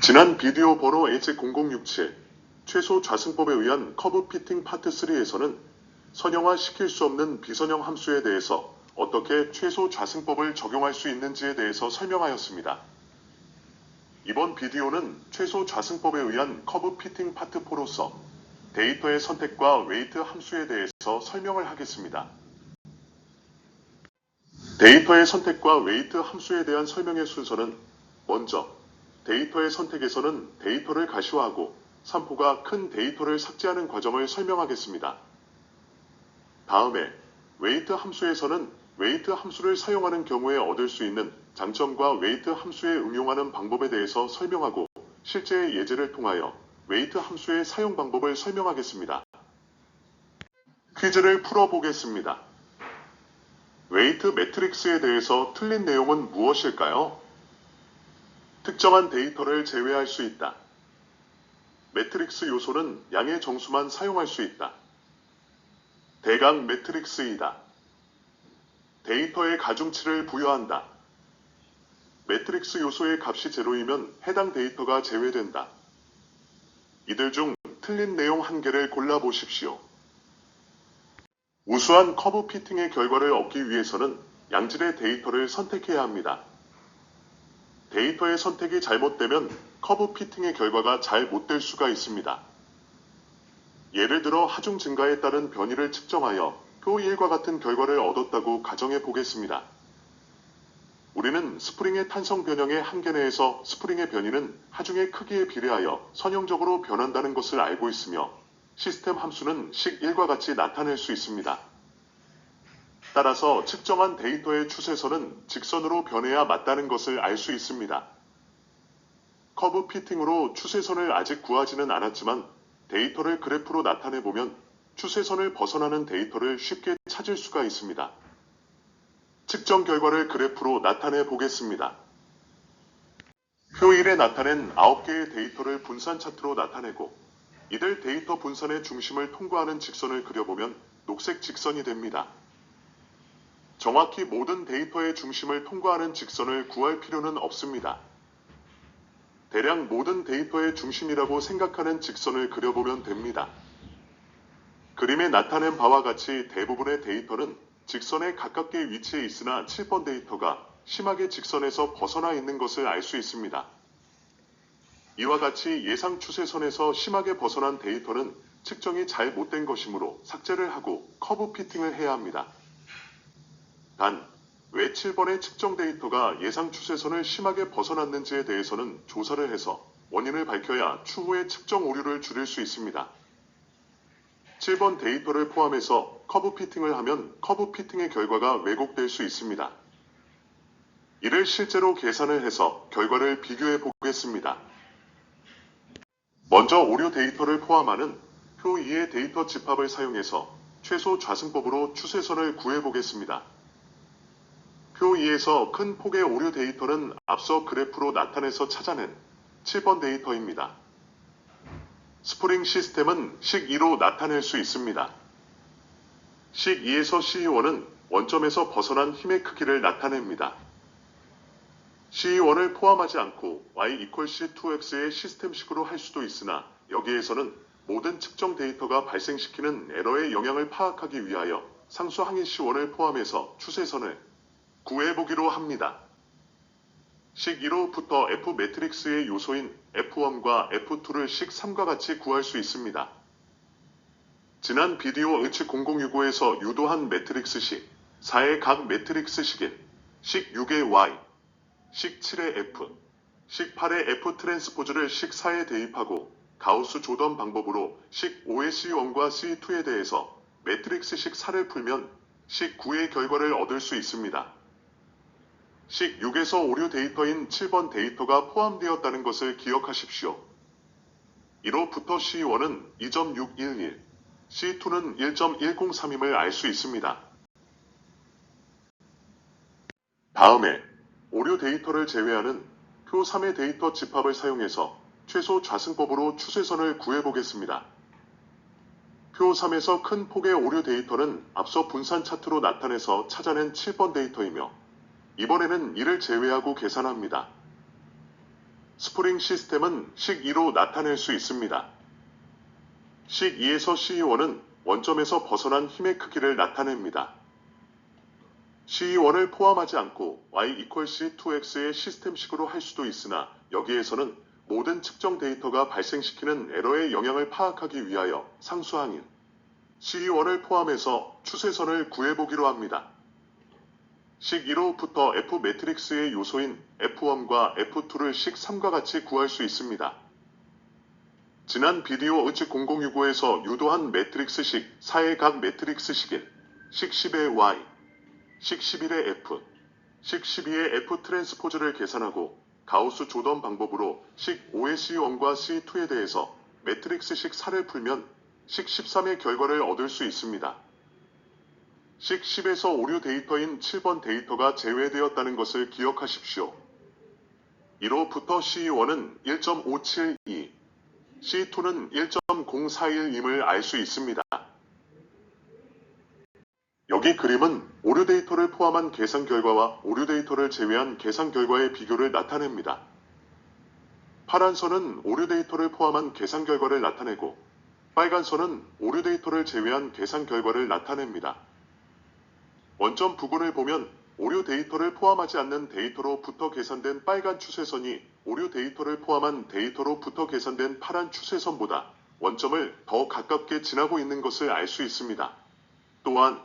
지난 비디오 번호 H0067 최소 좌승법에 의한 커브 피팅 파트 3에서는 선형화 시킬 수 없는 비선형 함수에 대해서 어떻게 최소 좌승법을 적용할 수 있는지에 대해서 설명하였습니다. 이번 비디오는 최소 좌승법에 의한 커브 피팅 파트 4로서 데이터의 선택과 웨이트 함수에 대해서 설명을 하겠습니다. 데이터의 선택과 웨이트 함수에 대한 설명의 순서는 먼저 데이터의 선택에서는 데이터를 가시화하고 산포가 큰 데이터를 삭제하는 과정을 설명하겠습니다. 다음에 웨이트 함수에서는 웨이트 함수를 사용하는 경우에 얻을 수 있는 장점과 웨이트 함수에 응용하는 방법에 대해서 설명하고 실제의 예제를 통하여 웨이트 함수의 사용 방법을 설명하겠습니다. 퀴즈를 풀어보겠습니다. 웨이트 매트릭스에 대해서 틀린 내용은 무엇일까요? 특정한 데이터를 제외할 수 있다. 매트릭스 요소는 양의 정수만 사용할 수 있다. 대강 매트릭스이다. 데이터의 가중치를 부여한다. 매트릭스 요소의 값이 제로이면 해당 데이터가 제외된다. 이들 중 틀린 내용 한 개를 골라보십시오. 우수한 커브 피팅의 결과를 얻기 위해서는 양질의 데이터를 선택해야 합니다. 데이터의 선택이 잘못되면 커브 피팅의 결과가 잘 못 될 수가 있습니다. 예를 들어 하중 증가에 따른 변이를 측정하여 표 1과 같은 결과를 얻었다고 가정해 보겠습니다. 우리는 스프링의 탄성 변형의 한계 내에서 스프링의 변이는 하중의 크기에 비례하여 선형적으로 변한다는 것을 알고 있으며 시스템 함수는 식1과 같이 나타낼 수 있습니다. 따라서 측정한 데이터의 추세선은 직선으로 변해야 맞다는 것을 알 수 있습니다. 커브 피팅으로 추세선을 아직 구하지는 않았지만 데이터를 그래프로 나타내보면 추세선을 벗어나는 데이터를 쉽게 찾을 수가 있습니다. 측정 결과를 그래프로 나타내 보겠습니다. 표 1에 나타낸 9개의 데이터를 분산 차트로 나타내고 이들 데이터 분산의 중심을 통과하는 직선을 그려보면 녹색 직선이 됩니다. 정확히 모든 데이터의 중심을 통과하는 직선을 구할 필요는 없습니다. 대략 모든 데이터의 중심이라고 생각하는 직선을 그려보면 됩니다. 그림에 나타낸 바와 같이 대부분의 데이터는 직선에 가깝게 위치해 있으나 7번 데이터가 심하게 직선에서 벗어나 있는 것을 알 수 있습니다. 이와 같이 예상 추세선에서 심하게 벗어난 데이터는 측정이 잘 못된 것이므로 삭제를 하고 커브 피팅을 해야 합니다. 단, 왜 7번의 측정 데이터가 예상 추세선을 심하게 벗어났는지에 대해서는 조사를 해서 원인을 밝혀야 추후에 측정 오류를 줄일 수 있습니다. 7번 데이터를 포함해서 커브 피팅을 하면 커브 피팅의 결과가 왜곡될 수 있습니다. 이를 실제로 계산을 해서 결과를 비교해 보겠습니다. 먼저 오류 데이터를 포함하는 표 2의 데이터 집합을 사용해서 최소 좌승법으로 추세선을 구해 보겠습니다. 표 2에서 큰 폭의 오류 데이터는 앞서 그래프로 나타내서 찾아낸 7번 데이터입니다. 스프링 시스템은 식 2로 나타낼 수 있습니다. 식 2에서 C1은 원점에서 벗어난 힘의 크기를 나타냅니다. C1을 포함하지 않고 Y=C2X의 시스템식으로 할 수도 있으나 여기에서는 모든 측정 데이터가 발생시키는 에러의 영향을 파악하기 위하여 상수 항의 C1을 포함해서 추세선을 구해보기로 합니다. 식 2로부터 F 매트릭스의 요소인 F1과 F2를 식 3과 같이 구할 수 있습니다. 지난 비디오 H0065에서 유도한 매트릭스 식 4의 각 매트릭스 식인 식 6의 Y, 식 7의 F, 식 8의 F 트랜스포즈를 식 4에 대입하고 가우스 조던 방법으로 식 5의 C1과 C2에 대해서 매트릭스 식 4를 풀면 식 9의 결과를 얻을 수 있습니다. 식 6에서 오류 데이터인 7번 데이터가 포함되었다는 것을 기억하십시오. 이로부터 C1은 2.611, C2는 1.103임을 알 수 있습니다. 다음에 오류 데이터를 제외하는 표 3의 데이터 집합을 사용해서 최소 좌승법으로 추세선을 구해보겠습니다. 표 3에서 큰 폭의 오류 데이터는 앞서 분산 차트로 나타내서 찾아낸 7번 데이터이며 이번에는 이를 제외하고 계산합니다. 스프링 시스템은 식2로 나타낼 수 있습니다. 식2에서 식1은 원점에서 벗어난 힘의 크기를 나타냅니다. 식1을 포함하지 않고 y=c2x의 시스템식으로 할 수도 있으나 여기에서는 모든 측정 데이터가 발생시키는 에러의 영향을 파악하기 위하여 상수항인 식1을 포함해서 추세선을 구해보기로 합니다. 식2로부터 F 매트릭스의 요소인 F1과 F2를 식3과 같이 구할 수 있습니다. 지난 비디오 즉0065에서 유도한 매트릭스식 4의 각 매트릭스식인 식10의 Y, 식11의 F, 식12의 F 트랜스포즈를 계산하고 가우스 조던 방법으로 식5의 C1과 C2에 대해서 매트릭스식 4를 풀면 식13의 결과를 얻을 수 있습니다. 식10에서 오류 데이터인 7번 데이터가 제외되었다는 것을 기억하십시오. 이로부터 C1은 1.572, C2는 1.041임을 알 수 있습니다. 여기 그림은 오류 데이터를 포함한 계산 결과와 오류 데이터를 제외한 계산 결과의 비교를 나타냅니다. 파란 선은 오류 데이터를 포함한 계산 결과를 나타내고 빨간 선은 오류 데이터를 제외한 계산 결과를 나타냅니다. 원점 부근을 보면 오류 데이터를 포함하지 않는 데이터로부터 계산된 빨간 추세선이 오류 데이터를 포함한 데이터로부터 계산된 파란 추세선보다 원점을 더 가깝게 지나고 있는 것을 알 수 있습니다. 또한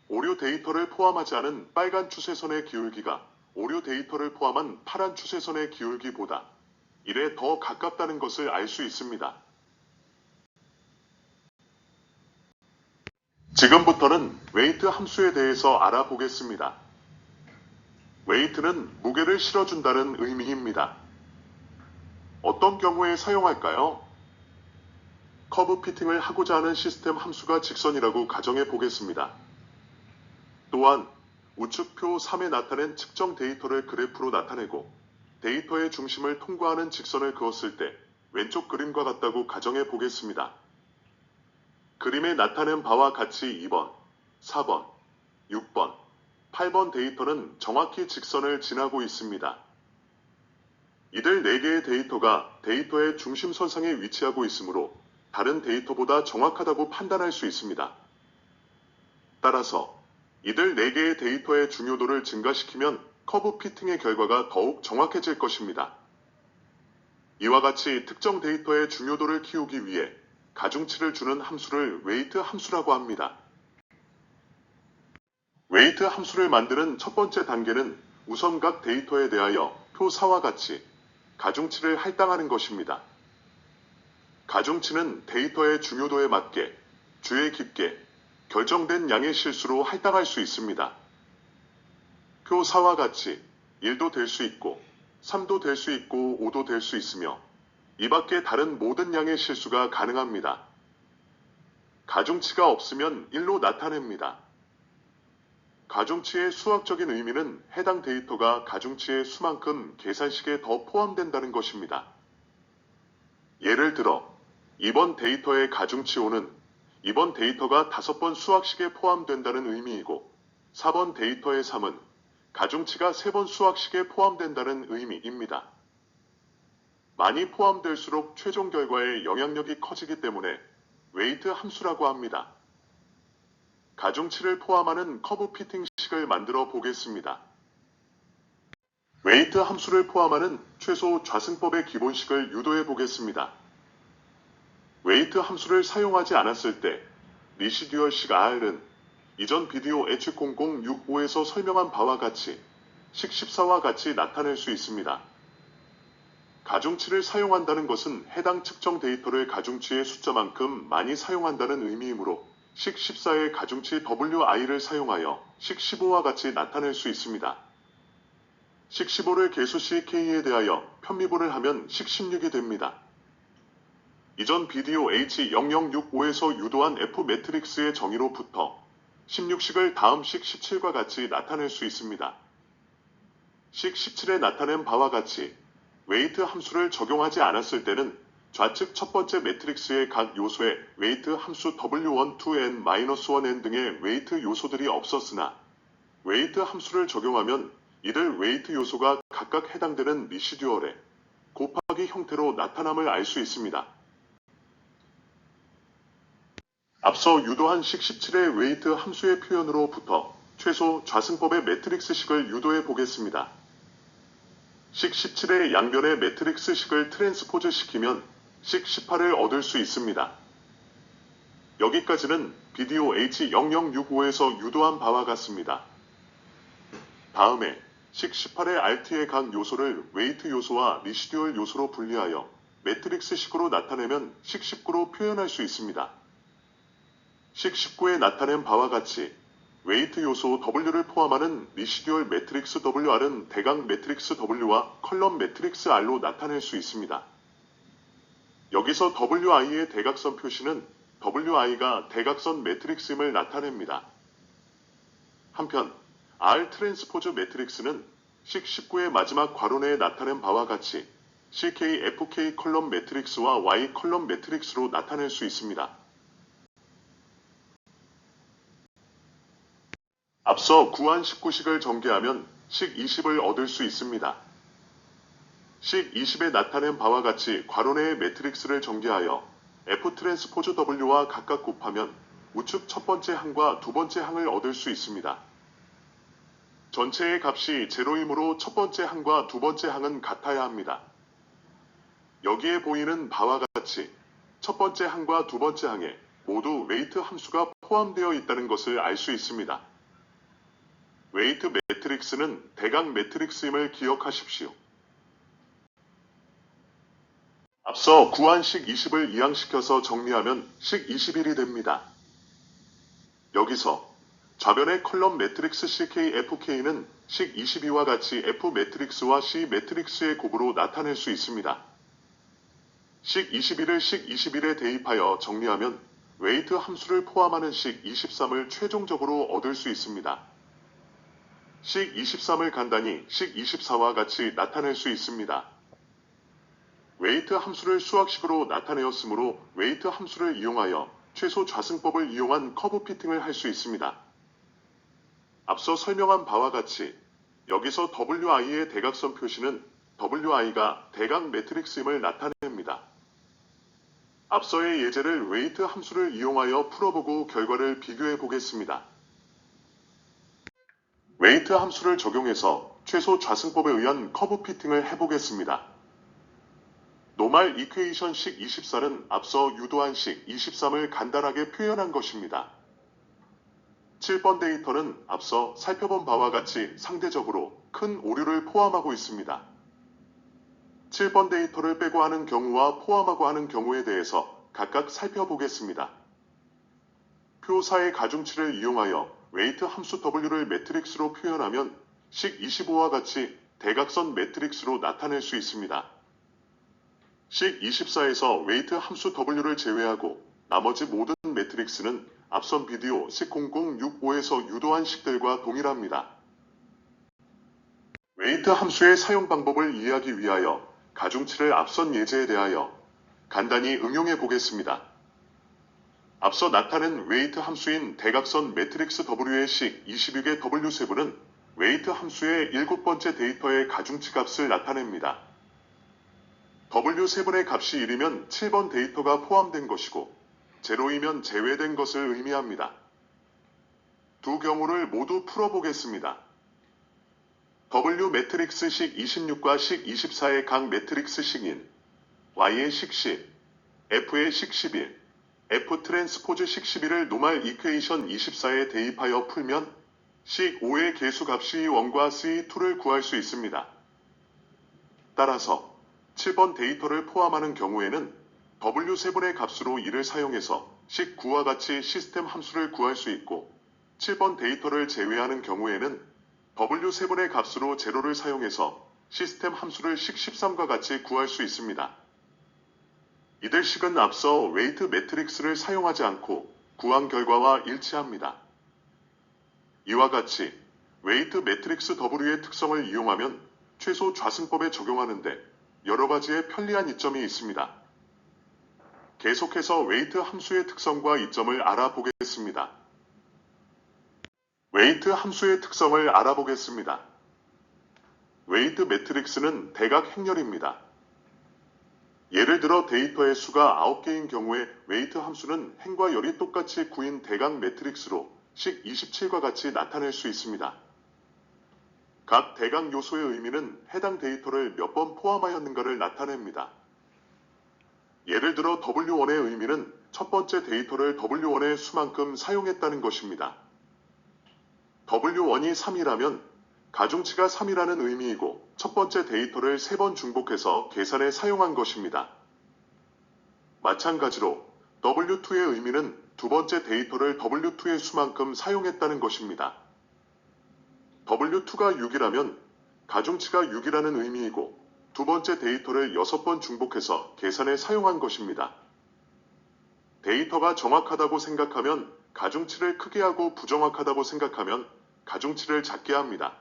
오류 데이터를 포함하지 않은 빨간 추세선의 기울기가 오류 데이터를 포함한 파란 추세선의 기울기보다 1에 더 가깝다는 것을 알 수 있습니다. 지금부터는 웨이트 함수에 대해서 알아보겠습니다. 웨이트는 무게를 실어준다는 의미입니다. 어떤 경우에 사용할까요? 커브 피팅을 하고자 하는 시스템 함수가 직선이라고 가정해 보겠습니다. 또한 우측표 3에 나타낸 측정 데이터를 그래프로 나타내고 데이터의 중심을 통과하는 직선을 그었을 때 왼쪽 그림과 같다고 가정해 보겠습니다. 그림에 나타낸 바와 같이 2번, 4번, 6번, 8번 데이터는 정확히 직선을 지나고 있습니다. 이들 4개의 데이터가 데이터의 중심선상에 위치하고 있으므로 다른 데이터보다 정확하다고 판단할 수 있습니다. 따라서 이들 4개의 데이터의 중요도를 증가시키면 커브 피팅의 결과가 더욱 정확해질 것입니다. 이와 같이 특정 데이터의 중요도를 키우기 위해 가중치를 주는 함수를 웨이트 함수라고 합니다. 웨이트 함수를 만드는 첫 번째 단계는 우선 각 데이터에 대하여 표 4와 같이 가중치를 할당하는 것입니다. 가중치는 데이터의 중요도에 맞게 주의 깊게 결정된 양의 실수로 할당할 수 있습니다. 표 4와 같이 1도 될 수 있고 3도 될 수 있고 5도 될 수 있으며 이 밖에 다른 모든 양의 실수가 가능합니다. 가중치가 없으면 1로 나타냅니다. 가중치의 수학적인 의미는 해당 데이터가 가중치의 수만큼 계산식에 더 포함된다는 것입니다. 예를 들어 이번 데이터의 가중치 5는 이번 데이터가 5번 수학식에 포함된다는 의미이고 4번 데이터의 3은 가중치가 3번 수학식에 포함된다는 의미입니다. 많이 포함될수록 최종 결과에 영향력이 커지기 때문에 웨이트 함수라고 합니다. 가중치를 포함하는 커브 피팅식을 만들어 보겠습니다. 웨이트 함수를 포함하는 최소 좌승법의 기본식을 유도해 보겠습니다. 웨이트 함수를 사용하지 않았을 때 리시듀얼식 R은 이전 비디오 H0065에서 설명한 바와 같이 식 14와 같이 나타낼 수 있습니다. 가중치를 사용한다는 것은 해당 측정 데이터를 가중치의 숫자만큼 많이 사용한다는 의미이므로 식 14의 가중치 WI를 사용하여 식 15와 같이 나타낼 수 있습니다. 식 15를 개수식 K에 대하여 편미분을 하면 식 16이 됩니다. 이전 비디오 H0065에서 유도한 F 매트릭스의 정의로부터 16식을 다음 식 17과 같이 나타낼 수 있습니다. 식 17에 나타낸 바와 같이 웨이트 함수를 적용하지 않았을 때는 좌측 첫 번째 매트릭스의 각 요소에 웨이트 함수 W1, 2n, -1n 등의 웨이트 요소들이 없었으나 웨이트 함수를 적용하면 이들 웨이트 요소가 각각 해당되는 리시듀얼에 곱하기 형태로 나타남을 알 수 있습니다. 앞서 유도한 식 17의 웨이트 함수의 표현으로부터 최소 좌승법의 매트릭스식을 유도해 보겠습니다. 식 17의 양변의 매트릭스식을 트랜스포즈 시키면 식 18을 얻을 수 있습니다. 여기까지는 비디오 H0065에서 유도한 바와 같습니다. 다음에 식 18의 RT의 각 요소를 웨이트 요소와 리시듀얼 요소로 분리하여 매트릭스식으로 나타내면 식 19로 표현할 수 있습니다. 식 19에 나타낸 바와 같이 웨이트 요소 W를 포함하는 리시듀얼 매트릭스 WR은 대각 매트릭스 W와 컬럼 매트릭스 R로 나타낼 수 있습니다. 여기서 WI의 대각선 표시는 WI가 대각선 매트릭스임을 나타냅니다. 한편 R 트랜스포즈 매트릭스는 식 19의 마지막 괄호내에 나타낸 바와 같이 CK, FK 컬럼 매트릭스와 Y 컬럼 매트릭스로 나타낼 수 있습니다. 앞서 구한 19식을 전개하면 식 20을 얻을 수 있습니다. 식 20에 나타낸 바와 같이 괄호내의 매트릭스를 전개하여 F 트랜스포즈 W와 각각 곱하면 우측 첫 번째 항과 두 번째 항을 얻을 수 있습니다. 전체의 값이 제로이므로 첫 번째 항과 두 번째 항은 같아야 합니다. 여기에 보이는 바와 같이 첫 번째 항과 두 번째 항에 모두 웨이트 함수가 포함되어 있다는 것을 알 수 있습니다. 웨이트 매트릭스는 대각 매트릭스임을 기억하십시오. 앞서 구한 식 20을 이항시켜서 정리하면 식 21이 됩니다. 여기서 좌변의 컬럼 매트릭스 CK, FK는 식 22와 같이 F 매트릭스와 C 매트릭스의 곱으로 나타낼 수 있습니다. 식 21을 식 21에 대입하여 정리하면 웨이트 함수를 포함하는 식 23을 최종적으로 얻을 수 있습니다. 식 23을 간단히 식 24와 같이 나타낼 수 있습니다. 웨이트 함수를 수학식으로 나타내었으므로 웨이트 함수를 이용하여 최소 좌승법을 이용한 커브 피팅을 할 수 있습니다. 앞서 설명한 바와 같이 여기서 WI의 대각선 표시는 WI가 대각 매트릭스임을 나타냅니다. 앞서의 예제를 웨이트 함수를 이용하여 풀어보고 결과를 비교해 보겠습니다. 웨이트 함수를 적용해서 최소 좌승법에 의한 커브 피팅을 해보겠습니다. 노말 이퀘이션 식 24는 앞서 유도한 식 23을 간단하게 표현한 것입니다. 7번 데이터는 앞서 살펴본 바와 같이 상대적으로 큰 오류를 포함하고 있습니다. 7번 데이터를 빼고 하는 경우와 포함하고 하는 경우에 대해서 각각 살펴보겠습니다. 표 4의 가중치를 이용하여 웨이트 함수 W를 매트릭스로 표현하면 식 25와 같이 대각선 매트릭스로 나타낼 수 있습니다. 식 24에서 웨이트 함수 W를 제외하고 나머지 모든 매트릭스는 앞선 비디오 식 0065에서 유도한 식들과 동일합니다. 웨이트 함수의 사용 방법을 이해하기 위하여 가중치를 앞선 예제에 대하여 간단히 응용해 보겠습니다. 앞서 나타낸 웨이트 함수인 대각선 매트릭스 W의 식 26의 W7은 웨이트 함수의 7번째 데이터의 가중치 값을 나타냅니다. W7의 값이 1이면 7번 데이터가 포함된 것이고 0이면 제외된 것을 의미합니다. 두 경우를 모두 풀어보겠습니다. W 매트릭스 식 26과 식 24의 각 매트릭스 식인 Y의 식 10, F의 식 11, F 트랜스포즈 식 11을 노말 이퀘이션 24에 대입하여 풀면 식 5의 개수값 C1과 C2를 구할 수 있습니다. 따라서 7번 데이터를 포함하는 경우에는 W7의 값으로 1을 사용해서 식 9와 같이 시스템 함수를 구할 수 있고 7번 데이터를 제외하는 경우에는 W7의 값으로 0를 사용해서 시스템 함수를 식 13과 같이 구할 수 있습니다. 이들 식은 앞서 웨이트 매트릭스를 사용하지 않고 구한 결과와 일치합니다. 이와 같이 웨이트 매트릭스 W의 특성을 이용하면 최소 좌승법에 적용하는데 여러 가지의 편리한 이점이 있습니다. 계속해서 웨이트 함수의 특성과 이점을 알아보겠습니다. 웨이트 함수의 특성을 알아보겠습니다. 웨이트 매트릭스는 대각 행렬입니다. 예를 들어 데이터의 수가 9개인 경우에 웨이트 함수는 행과 열이 똑같이 구인 대각 매트릭스로 식 27과 같이 나타낼 수 있습니다. 각 대각 요소의 의미는 해당 데이터를 몇 번 포함하였는가를 나타냅니다. 예를 들어 W1의 의미는 첫 번째 데이터를 W1의 수만큼 사용했다는 것입니다. W1이 3이라면 가중치가 3이라는 의미이고 첫 번째 데이터를 3번 중복해서 계산에 사용한 것입니다. 마찬가지로 W2의 의미는 두 번째 데이터를 W2의 수만큼 사용했다는 것입니다. W2가 6이라면 가중치가 6이라는 의미이고 두 번째 데이터를 6번 중복해서 계산에 사용한 것입니다. 데이터가 정확하다고 생각하면 가중치를 크게 하고 부정확하다고 생각하면 가중치를 작게 합니다.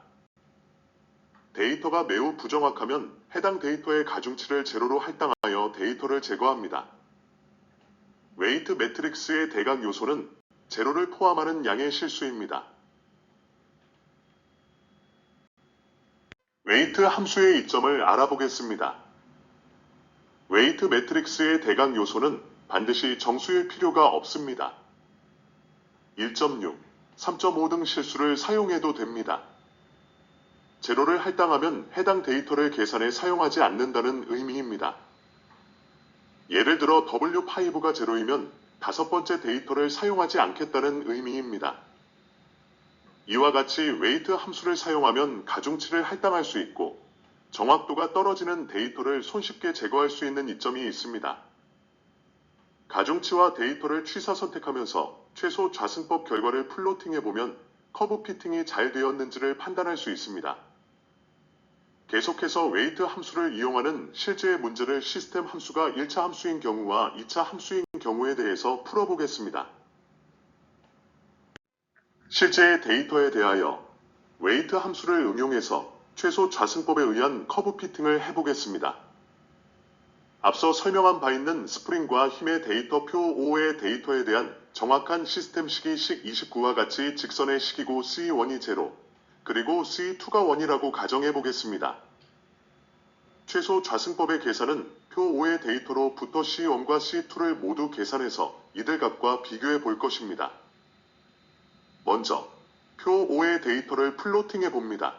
데이터가 매우 부정확하면 해당 데이터의 가중치를 제로로 할당하여 데이터를 제거합니다. 웨이트 매트릭스의 대각 요소는 제로를 포함하는 양의 실수입니다. 웨이트 함수의 이점을 알아보겠습니다. 웨이트 매트릭스의 대각 요소는 반드시 정수일 필요가 없습니다. 1.6, 3.5 등 실수를 사용해도 됩니다. 제로를 할당하면 해당 데이터를 계산에 사용하지 않는다는 의미입니다. 예를 들어 W5가 제로이면 다섯 번째 데이터를 사용하지 않겠다는 의미입니다. 이와 같이 웨이트 함수를 사용하면 가중치를 할당할 수 있고 정확도가 떨어지는 데이터를 손쉽게 제거할 수 있는 이점이 있습니다. 가중치와 데이터를 취사 선택하면서 최소 좌승법 결과를 플로팅해보면 커브 피팅이 잘 되었는지를 판단할 수 있습니다. 계속해서 웨이트 함수를 이용하는 실제의 문제를 시스템 함수가 1차 함수인 경우와 2차 함수인 경우에 대해서 풀어보겠습니다. 실제의 데이터에 대하여 웨이트 함수를 응용해서 최소 좌승법에 의한 커브 피팅을 해보겠습니다. 앞서 설명한 바 있는 스프링과 힘의 데이터표 5의 데이터에 대한 정확한 시스템 식이 식 29와 같이 직선의 식이고 C1이 제로, 그리고 C2가 1이라고 가정해 보겠습니다. 최소 좌승법의 계산은 표 5의 데이터로부터 C1과 C2를 모두 계산해서 이들 값과 비교해 볼 것입니다. 먼저 표 5의 데이터를 플로팅해 봅니다.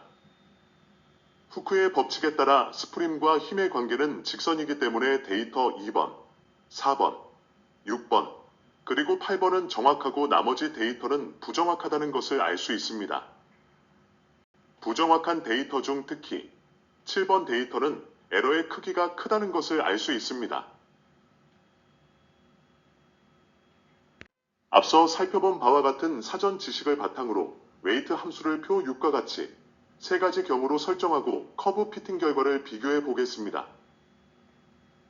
후크의 법칙에 따라 스프림과 힘의 관계는 직선이기 때문에 데이터 2번, 4번, 6번, 그리고 8번은 정확하고 나머지 데이터는 부정확하다는 것을 알 수 있습니다. 부정확한 데이터 중 특히 7번 데이터는 에러의 크기가 크다는 것을 알 수 있습니다. 앞서 살펴본 바와 같은 사전 지식을 바탕으로 웨이트 함수를 표 6과 같이 세 가지 경우로 설정하고 커브 피팅 결과를 비교해 보겠습니다.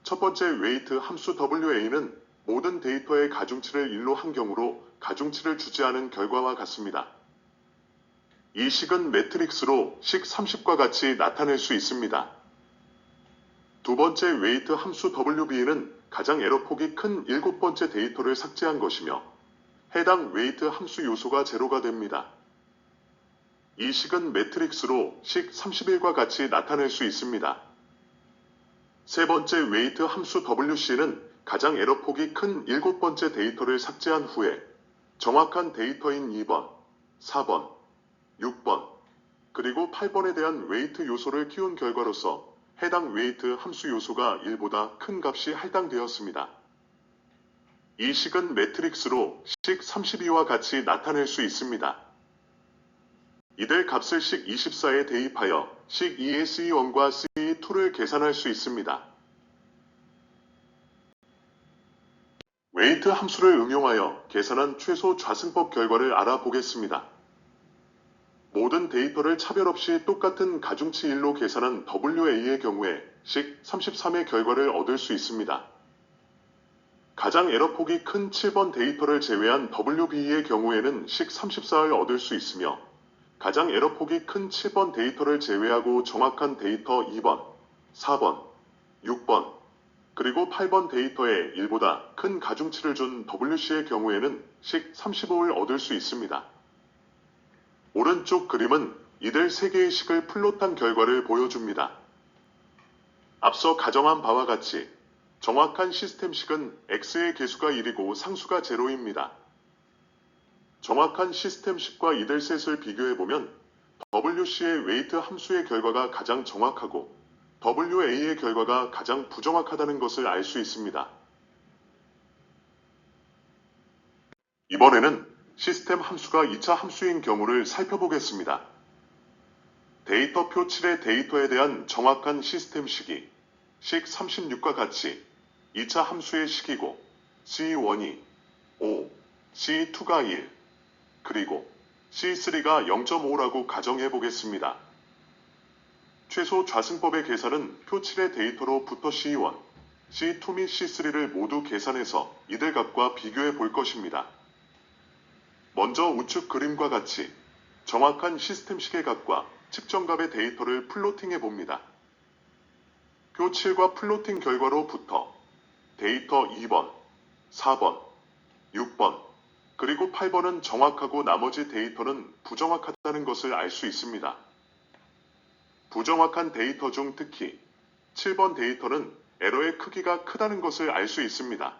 첫 번째 웨이트 함수 WA는 모든 데이터의 가중치를 1로 한 경우로 가중치를 주지 않은 결과와 같습니다. 이 식은 매트릭스로 식 30과 같이 나타낼 수 있습니다. 두 번째 웨이트 함수 WB는 가장 에러폭이 큰 7번째 데이터를 삭제한 것이며 해당 웨이트 함수 요소가 제로가 됩니다. 이 식은 매트릭스로 식 31과 같이 나타낼 수 있습니다. 세 번째 웨이트 함수 WC는 가장 에러폭이 큰 7번째 데이터를 삭제한 후에 정확한 데이터인 2번, 4번, 6번, 그리고 8번에 대한 웨이트 요소를 키운 결과로서 해당 웨이트 함수 요소가 1보다 큰 값이 할당되었습니다. 이 식은 매트릭스로 식 32와 같이 나타낼 수 있습니다. 이들 값을 식 24에 대입하여 식 2의 C1과 C2를 계산할 수 있습니다. 웨이트 함수를 응용하여 계산한 최소 좌승법 결과를 알아보겠습니다. 모든 데이터를 차별 없이 똑같은 가중치 1로 계산한 WA의 경우에 식 33의 결과를 얻을 수 있습니다. 가장 에러폭이 큰 7번 데이터를 제외한 WB의 경우에는 식 34를 얻을 수 있으며 가장 에러폭이 큰 7번 데이터를 제외하고 정확한 데이터 2번, 4번, 6번, 그리고 8번 데이터에 1보다 큰 가중치를 준 WC의 경우에는 식 35를 얻을 수 있습니다. 오른쪽 그림은 이들 3개의 식을 플롯한 결과를 보여줍니다. 앞서 가정한 바와 같이 정확한 시스템식은 x의 개수가 1이고 상수가 제로입니다. 정확한 시스템식과 이들셋을 비교해보면 WC의 웨이트 함수의 결과가 가장 정확하고 WA의 결과가 가장 부정확하다는 것을 알 수 있습니다. 이번에는 시스템 함수가 2차 함수인 경우를 살펴보겠습니다. 데이터표 7의 데이터에 대한 정확한 시스템식이 식36과 같이 2차 함수의 식이고 C1이 5, C2가 1, 그리고 C3가 0.5라고 가정해 보겠습니다. 최소 좌승법의 계산은 표 7의 데이터로부터 C1, C2 및 C3를 모두 계산해서 이들 값과 비교해 볼 것입니다. 먼저 우측 그림과 같이 정확한 시스템식의 값과 측정값의 데이터를 플로팅해 봅니다. 표 7과 플로팅 결과로부터 데이터 2번, 4번, 6번, 그리고 8번은 정확하고 나머지 데이터는 부정확하다는 것을 알 수 있습니다. 부정확한 데이터 중 특히 7번 데이터는 에러의 크기가 크다는 것을 알 수 있습니다.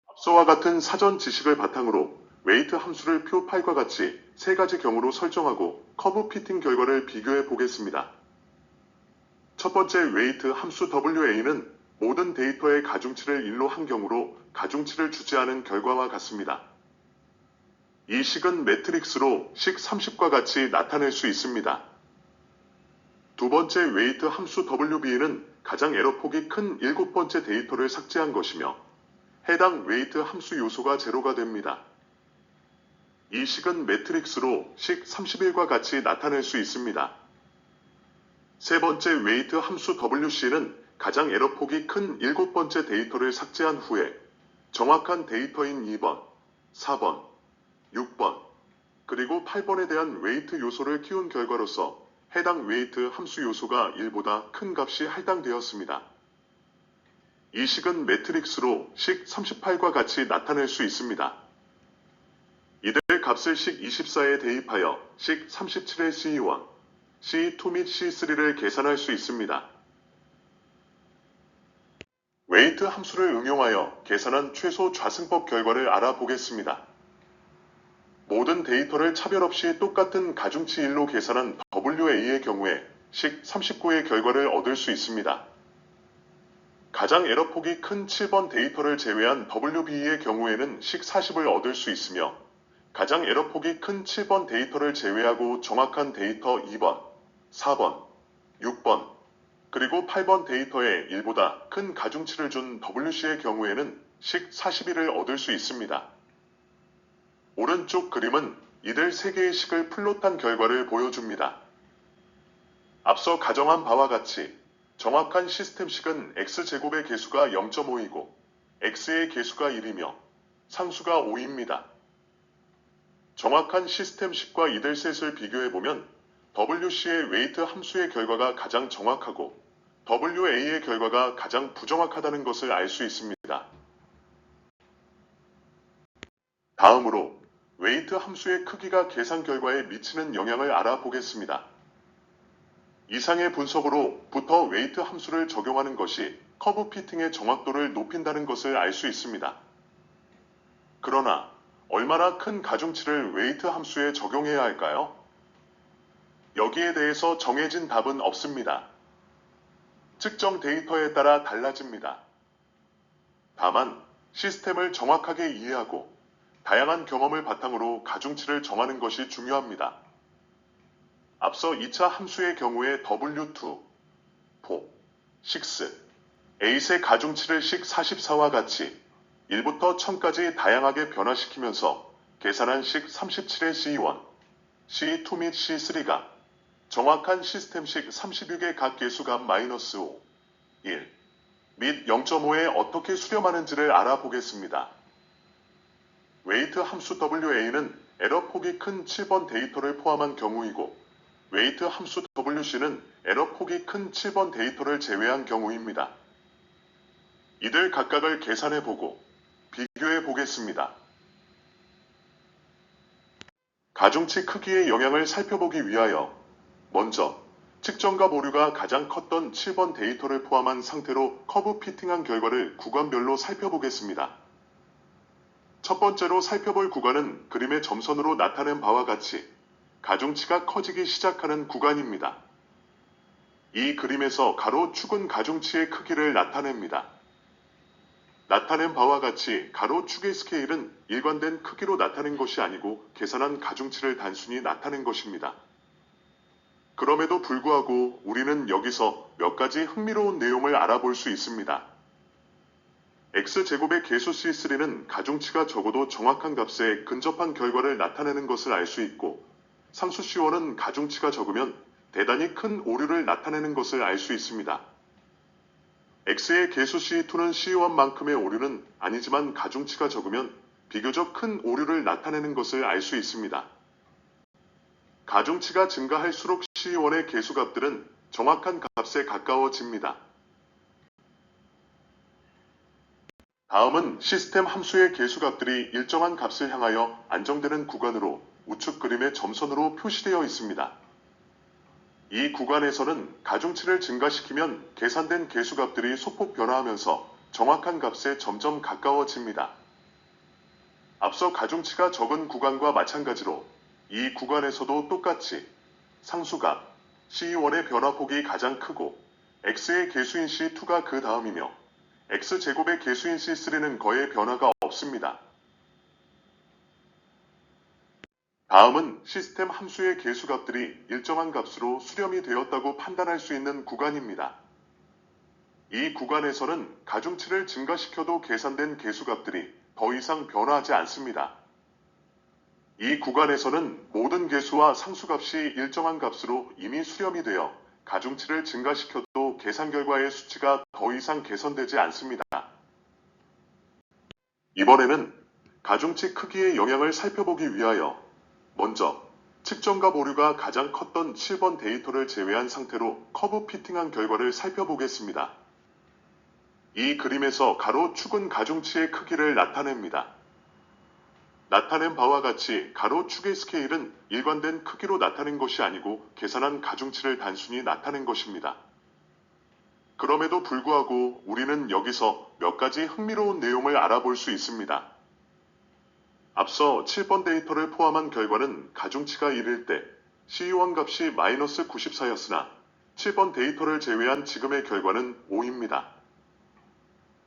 앞서와 같은 사전 지식을 바탕으로 웨이트 함수를 표 8과 같이 세 가지 경우로 설정하고 커브 피팅 결과를 비교해 보겠습니다. 첫 번째 웨이트 함수 WA는 모든 데이터의 가중치를 1로 한 경우로 가중치를 주지 않은 결과와 같습니다. 이 식은 매트릭스로 식 30과 같이 나타낼 수 있습니다. 두 번째 웨이트 함수 WB는 가장 에러폭이 큰 7번째 데이터를 삭제한 것이며 해당 웨이트 함수 요소가 제로가 됩니다. 이 식은 매트릭스로 식 31과 같이 나타낼 수 있습니다. 세 번째 웨이트 함수 WC는 가장 에러폭이 큰 7번째 데이터를 삭제한 후에 정확한 데이터인 2번, 4번, 6번, 그리고 8번에 대한 웨이트 요소를 키운 결과로서 해당 웨이트 함수 요소가 1보다 큰 값이 할당되었습니다. 이 식은 매트릭스로 식 38과 같이 나타낼 수 있습니다. 이들 값을 식 24에 대입하여 식 37의 C1, C2 및 C3를 계산할 수 있습니다. 웨이트 함수를 응용하여 계산한 최소 좌승법 결과를 알아보겠습니다. 모든 데이터를 차별 없이 똑같은 가중치 1로 계산한 WA의 경우에 식 39의 결과를 얻을 수 있습니다. 가장 에러폭이 큰 7번 데이터를 제외한 WB의 경우에는 식 40을 얻을 수 있으며 가장 에러폭이 큰 7번 데이터를 제외하고 정확한 데이터 2번, 4번, 6번, 그리고 8번 데이터에 1보다 큰 가중치를 준 WC의 경우에는 식 41을 얻을 수 있습니다. 오른쪽 그림은 이들 3개의 식을 플롯한 결과를 보여줍니다. 앞서 가정한 바와 같이 정확한 시스템식은 x제곱의 개수가 0.5이고 x의 개수가 1이며 상수가 5입니다. 정확한 시스템식과 이들셋을 비교해보면 WC의 웨이트 함수의 결과가 가장 정확하고 WA의 결과가 가장 부정확하다는 것을 알 수 있습니다. 다음으로 웨이트 함수의 크기가 계산 결과에 미치는 영향을 알아보겠습니다. 이상의 분석으로부터 웨이트 함수를 적용하는 것이 커브 피팅의 정확도를 높인다는 것을 알 수 있습니다. 그러나 얼마나 큰 가중치를 웨이트 함수에 적용해야 할까요? 여기에 대해서 정해진 답은 없습니다. 측정 데이터에 따라 달라집니다. 다만 시스템을 정확하게 이해하고 다양한 경험을 바탕으로 가중치를 정하는 것이 중요합니다. 앞서 2차 함수의 경우에 W2, 4, 6, 8의 가중치를 식 44와 같이 1부터 1000까지 다양하게 변화시키면서 계산한 식 37의 C1, C2 및 C3가 정확한 시스템식 36의 각 개수값 -5, 1 및 0.5에 어떻게 수렴하는지를 알아보겠습니다. 웨이트 함수 WA는 에러폭이 큰 7번 데이터를 포함한 경우이고 웨이트 함수 WC는 에러폭이 큰 7번 데이터를 제외한 경우입니다. 이들 각각을 계산해보고 비교해보겠습니다. 가중치 크기의 영향을 살펴보기 위하여 먼저 측정값 오류가 가장 컸던 7번 데이터를 포함한 상태로 커브 피팅한 결과를 구간별로 살펴보겠습니다. 첫 번째로 살펴볼 구간은 그림의 점선으로 나타낸 바와 같이 가중치가 커지기 시작하는 구간입니다. 이 그림에서 가로 축은 가중치의 크기를 나타냅니다. 나타낸 바와 같이 가로 축의 스케일은 일관된 크기로 나타낸 것이 아니고 계산한 가중치를 단순히 나타낸 것입니다. 그럼에도 불구하고 우리는 여기서 몇 가지 흥미로운 내용을 알아볼 수 있습니다. x제곱의 계수 C3는 가중치가 적어도 정확한 값에 근접한 결과를 나타내는 것을 알 수 있고, 상수 C1은 가중치가 적으면 대단히 큰 오류를 나타내는 것을 알 수 있습니다. x의 계수 C2는 C1만큼의 오류는 아니지만 가중치가 적으면 비교적 큰 오류를 나타내는 것을 알 수 있습니다. 가중치가 증가할수록 C1의 계수값들은 정확한 값에 가까워집니다. 다음은 시스템 함수의 계수값들이 일정한 값을 향하여 안정되는 구간으로 우측 그림의 점선으로 표시되어 있습니다. 이 구간에서는 가중치를 증가시키면 계산된 계수값들이 소폭 변화하면서 정확한 값에 점점 가까워집니다. 앞서 가중치가 적은 구간과 마찬가지로 이 구간에서도 똑같이 상수값 C1의 변화폭이 가장 크고 x의 계수인 C2가 그 다음이며 x제곱의 계수인 C3는 거의 변화가 없습니다. 다음은 시스템 함수의 계수값들이 일정한 값으로 수렴이 되었다고 판단할 수 있는 구간입니다. 이 구간에서는 가중치를 증가시켜도 계산된 계수값들이 더 이상 변화하지 않습니다. 이 구간에서는 모든 계수와 상수값이 일정한 값으로 이미 수렴이 되어 가중치를 증가시켜도 계산 결과의 수치가 더 이상 개선되지 않습니다. 이번에는 가중치 크기의 영향을 살펴보기 위하여 먼저 측정값 오류가 가장 컸던 7번 데이터를 제외한 상태로 커브 피팅한 결과를 살펴보겠습니다. 이 그림에서 가로 축은 가중치의 크기를 나타냅니다. 나타낸 바와 같이 가로 축의 스케일은 일관된 크기로 나타낸 것이 아니고 계산한 가중치를 단순히 나타낸 것입니다. 그럼에도 불구하고 우리는 여기서 몇 가지 흥미로운 내용을 알아볼 수 있습니다. 앞서 7번 데이터를 포함한 결과는 가중치가 1일 때 C1 값이 마이너스 94였으나 7번 데이터를 제외한 지금의 결과는 5입니다.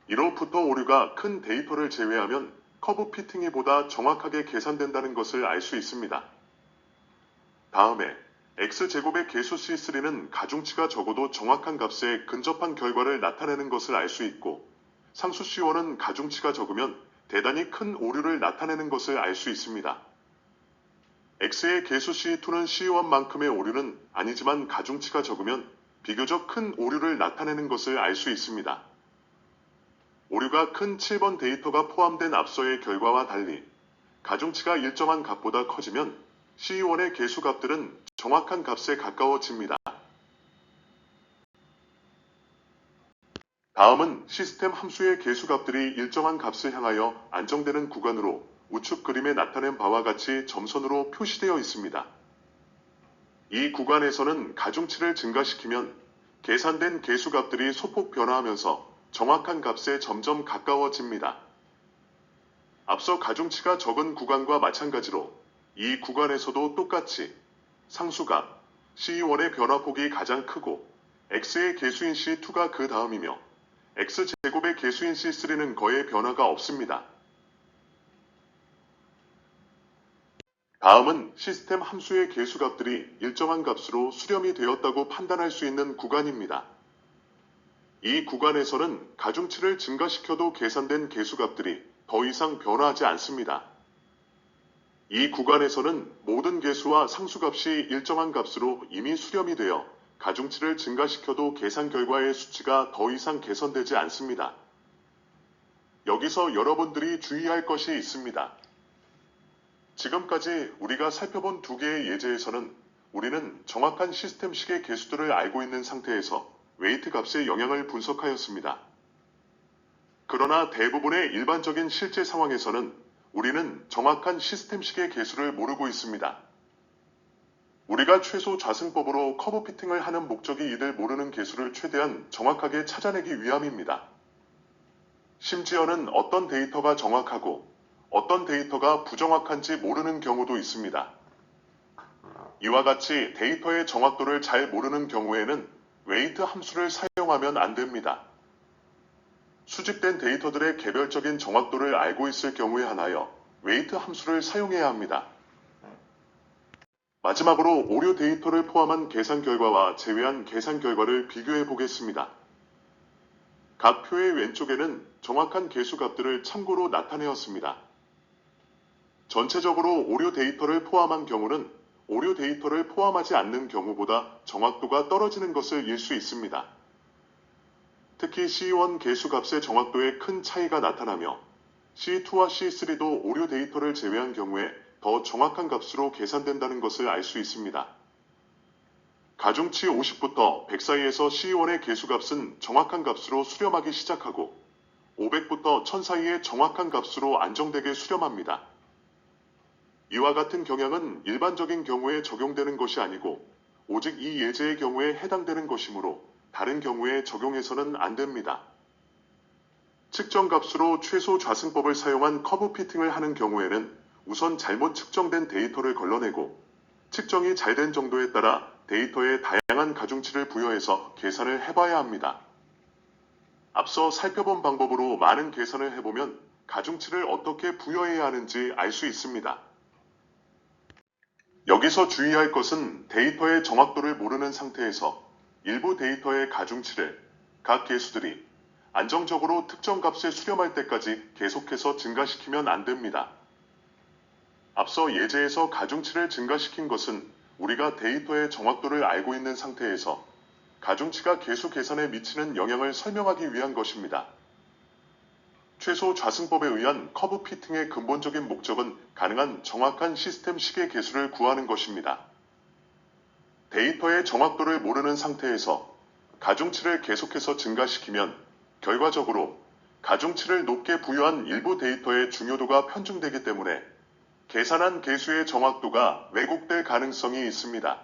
이로부터 오류가 큰 데이터를 제외하면 커브 피팅이 보다 정확하게 계산된다는 것을 알 수 있습니다. 다음에 x제곱의 계수 C3는 가중치가 적어도 정확한 값에 근접한 결과를 나타내는 것을 알 수 있고, 상수 C1은 가중치가 적으면 대단히 큰 오류를 나타내는 것을 알 수 있습니다. x의 계수 C2는 C1만큼의 오류는 아니지만 가중치가 적으면 비교적 큰 오류를 나타내는 것을 알 수 있습니다. 오류가 큰 7번 데이터가 포함된 앞서의 결과와 달리 가중치가 일정한 값보다 커지면 C1의 계수값들은 정확한 값에 가까워집니다. 다음은 시스템 함수의 계수값들이 일정한 값을 향하여 안정되는 구간으로 우측 그림에 나타낸 바와 같이 점선으로 표시되어 있습니다. 이 구간에서는 가중치를 증가시키면 계산된 계수값들이 소폭 변화하면서 정확한 값에 점점 가까워집니다. 앞서 가중치가 적은 구간과 마찬가지로 이 구간에서도 똑같이 상수값 C1의 변화폭이 가장 크고 x의 계수인 C2가 그 다음이며 x제곱의 계수인 C3는 거의 변화가 없습니다. 다음은 시스템 함수의 계수값들이 일정한 값으로 수렴이 되었다고 판단할 수 있는 구간입니다. 이 구간에서는 가중치를 증가시켜도 계산된 계수값들이 더 이상 변화하지 않습니다. 이 구간에서는 모든 계수와 상수값이 일정한 값으로 이미 수렴이 되어 가중치를 증가시켜도 계산 결과의 수치가 더 이상 개선되지 않습니다. 여기서 여러분들이 주의할 것이 있습니다. 지금까지 우리가 살펴본 두 개의 예제에서는 우리는 정확한 시스템식의 계수들을 알고 있는 상태에서 웨이트 값의 영향을 분석하였습니다. 그러나 대부분의 일반적인 실제 상황에서는 우리는 정확한 시스템식의 계수를 모르고 있습니다. 우리가 최소 좌승법으로 커브 피팅을 하는 목적이 이들 모르는 개수를 최대한 정확하게 찾아내기 위함입니다. 심지어는 어떤 데이터가 정확하고 어떤 데이터가 부정확한지 모르는 경우도 있습니다. 이와 같이 데이터의 정확도를 잘 모르는 경우에는 웨이트 함수를 사용하면 안 됩니다. 수집된 데이터들의 개별적인 정확도를 알고 있을 경우에 한하여 웨이트 함수를 사용해야 합니다. 마지막으로 오류 데이터를 포함한 계산 결과와 제외한 계산 결과를 비교해 보겠습니다. 각 표의 왼쪽에는 정확한 개수값들을 참고로 나타내었습니다. 전체적으로 오류 데이터를 포함한 경우는 오류 데이터를 포함하지 않는 경우보다 정확도가 떨어지는 것을 일 수 있습니다. 특히 C1 개수값의 정확도에 큰 차이가 나타나며 C2와 C3도 오류 데이터를 제외한 경우에 더 정확한 값으로 계산된다는 것을 알 수 있습니다. 가중치 50부터 100 사이에서 C1의 개수값은 정확한 값으로 수렴하기 시작하고 500부터 1000 사이의 정확한 값으로 안정되게 수렴합니다. 이와 같은 경향은 일반적인 경우에 적용되는 것이 아니고 오직 이 예제의 경우에 해당되는 것이므로 다른 경우에 적용해서는 안 됩니다. 측정값으로 최소 좌승법을 사용한 커브 피팅을 하는 경우에는 우선 잘못 측정된 데이터를 걸러내고 측정이 잘 된 정도에 따라 데이터에 다양한 가중치를 부여해서 계산을 해봐야 합니다. 앞서 살펴본 방법으로 많은 계산을 해보면 가중치를 어떻게 부여해야 하는지 알 수 있습니다. 여기서 주의할 것은 데이터의 정확도를 모르는 상태에서 일부 데이터의 가중치를 각 개수들이 안정적으로 특정 값에 수렴할 때까지 계속해서 증가시키면 안 됩니다. 앞서 예제에서 가중치를 증가시킨 것은 우리가 데이터의 정확도를 알고 있는 상태에서 가중치가 개수 계산에 미치는 영향을 설명하기 위한 것입니다. 최소 좌승법에 의한 커브 피팅의 근본적인 목적은 가능한 정확한 시스템 시계 개수를 구하는 것입니다. 데이터의 정확도를 모르는 상태에서 가중치를 계속해서 증가시키면 결과적으로 가중치를 높게 부여한 일부 데이터의 중요도가 편중되기 때문에 계산한 개수의 정확도가 왜곡될 가능성이 있습니다.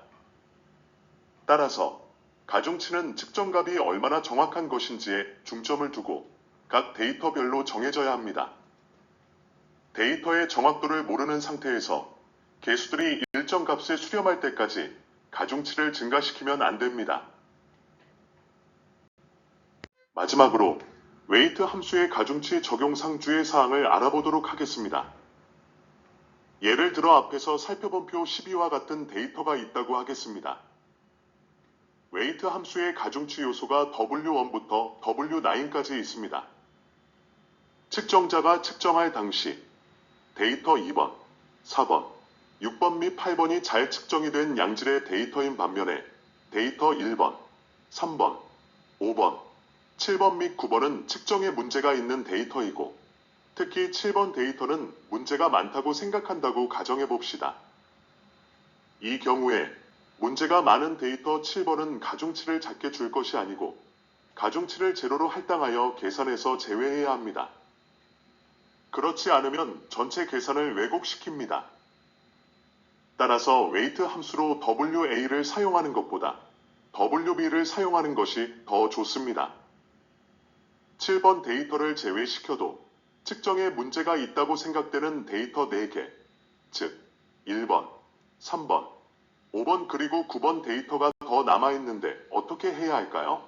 따라서 가중치는 측정값이 얼마나 정확한 것인지에 중점을 두고 각 데이터별로 정해져야 합니다. 데이터의 정확도를 모르는 상태에서 개수들이 일정 값에 수렴할 때까지 가중치를 증가시키면 안 됩니다. 마지막으로 웨이트 함수의 가중치 적용상 주의사항을 알아보도록 하겠습니다. 예를 들어 앞에서 살펴본 표 12와 같은 데이터가 있다고 하겠습니다. 웨이트 함수의 가중치 요소가 W1부터 W9까지 있습니다. 측정자가 측정할 당시 데이터 2번, 4번, 6번 및 8번이 잘 측정이 된 양질의 데이터인 반면에 데이터 1번, 3번, 5번, 7번 및 9번은 측정에 문제가 있는 데이터이고 특히 7번 데이터는 문제가 많다고 생각한다고 가정해 봅시다. 이 경우에 문제가 많은 데이터 7번은 가중치를 작게 줄 것이 아니고 가중치를 제로로 할당하여 계산에서 제외해야 합니다. 그렇지 않으면 전체 계산을 왜곡시킵니다. 따라서 웨이트 함수로 WA를 사용하는 것보다 WB를 사용하는 것이 더 좋습니다. 7번 데이터를 제외시켜도 측정에 문제가 있다고 생각되는 데이터 4개, 즉 1번, 3번, 5번 그리고 9번 데이터가 더 남아있는데 어떻게 해야 할까요?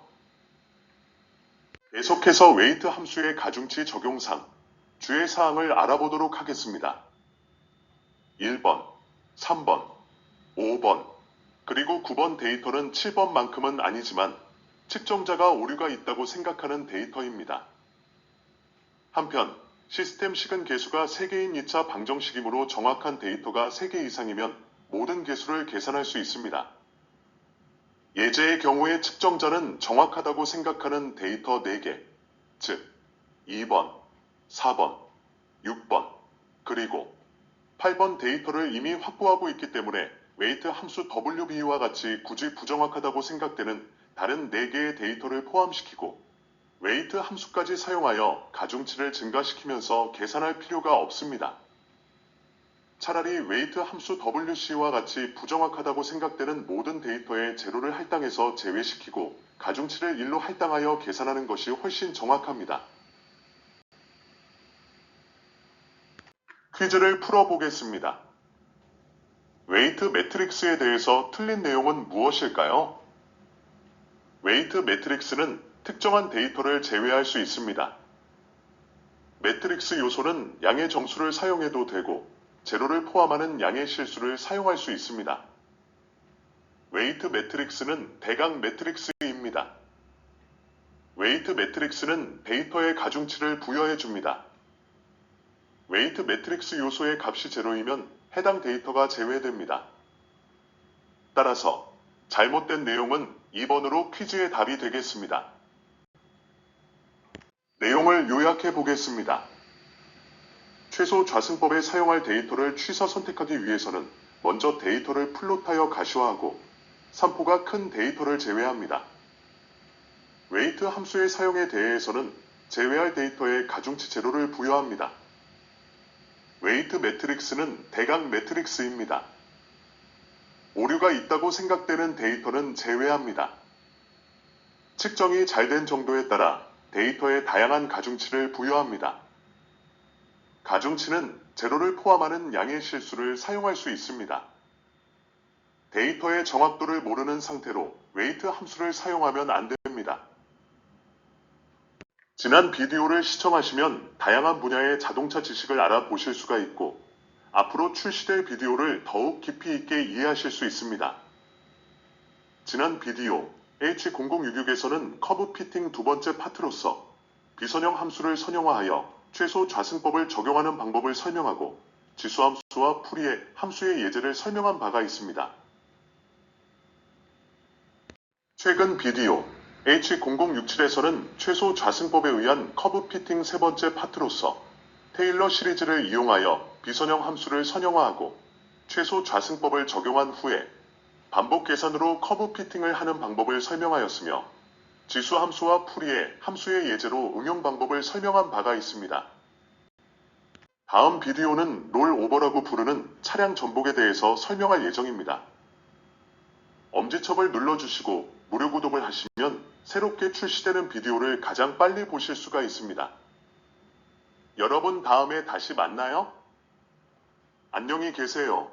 계속해서 웨이트 함수의 가중치 적용상 주의사항을 알아보도록 하겠습니다. 1번, 3번, 5번, 그리고 9번 데이터는 7번만큼은 아니지만 측정자가 오류가 있다고 생각하는 데이터입니다. 한편 시스템 식은 개수가 3개인 2차 방정식이므로 정확한 데이터가 3개 이상이면 모든 개수를 계산할 수 있습니다. 예제의 경우에 측정자는 정확하다고 생각하는 데이터 4개, 즉 2번, 4번, 6번, 그리고 8번 데이터를 이미 확보하고 있기 때문에 웨이트 함수 WB와 같이 굳이 부정확하다고 생각되는 다른 4개의 데이터를 포함시키고 웨이트 함수까지 사용하여 가중치를 증가시키면서 계산할 필요가 없습니다. 차라리 웨이트 함수 WC와 같이 부정확하다고 생각되는 모든 데이터의 제로를 할당해서 제외시키고 가중치를 1로 할당하여 계산하는 것이 훨씬 정확합니다. 퀴즈를 풀어보겠습니다. 웨이트 매트릭스에 대해서 틀린 내용은 무엇일까요? 웨이트 매트릭스는 특정한 데이터를 제외할 수 있습니다. 매트릭스 요소는 양의 정수를 사용해도 되고 제로를 포함하는 양의 실수를 사용할 수 있습니다. 웨이트 매트릭스는 대각 매트릭스입니다. 웨이트 매트릭스는 데이터의 가중치를 부여해 줍니다. 웨이트 매트릭스 요소의 값이 제로이면 해당 데이터가 제외됩니다. 따라서 잘못된 내용은 2번으로 퀴즈의 답이 되겠습니다. 내용을 요약해 보겠습니다. 최소 좌승법에 사용할 데이터를 취사 선택하기 위해서는 먼저 데이터를 플롯하여 가시화하고 산포가 큰 데이터를 제외합니다. 웨이트 함수의 사용에 대해서는 제외할 데이터에 가중치 제로를 부여합니다. 웨이트 매트릭스는 대각 매트릭스입니다. 오류가 있다고 생각되는 데이터는 제외합니다. 측정이 잘 된 정도에 따라 데이터에 다양한 가중치를 부여합니다. 가중치는 제로를 포함하는 양의 실수를 사용할 수 있습니다. 데이터의 정확도를 모르는 상태로 웨이트 함수를 사용하면 안 됩니다. 지난 비디오를 시청하시면 다양한 분야의 자동차 지식을 알아보실 수가 있고 앞으로 출시될 비디오를 더욱 깊이 있게 이해하실 수 있습니다. 지난 비디오 H0066에서는 커브 피팅 두 번째 파트로서 비선형 함수를 선형화하여 최소 좌승법을 적용하는 방법을 설명하고 지수함수와 풀이의 함수의 예제를 설명한 바가 있습니다. 최근 비디오 H0067에서는 최소 좌승법에 의한 커브 피팅 세 번째 파트로서 테일러 시리즈를 이용하여 비선형 함수를 선형화하고 최소 좌승법을 적용한 후에 반복 계산으로 커브 피팅을 하는 방법을 설명하였으며 지수함수와 풀이의 함수의 예제로 응용 방법을 설명한 바가 있습니다. 다음 비디오는 롤오버라고 부르는 차량 전복에 대해서 설명할 예정입니다. 엄지척을 눌러주시고 무료 구독을 하시면 새롭게 출시되는 비디오를 가장 빨리 보실 수가 있습니다. 여러분 다음에 다시 만나요. 안녕히 계세요.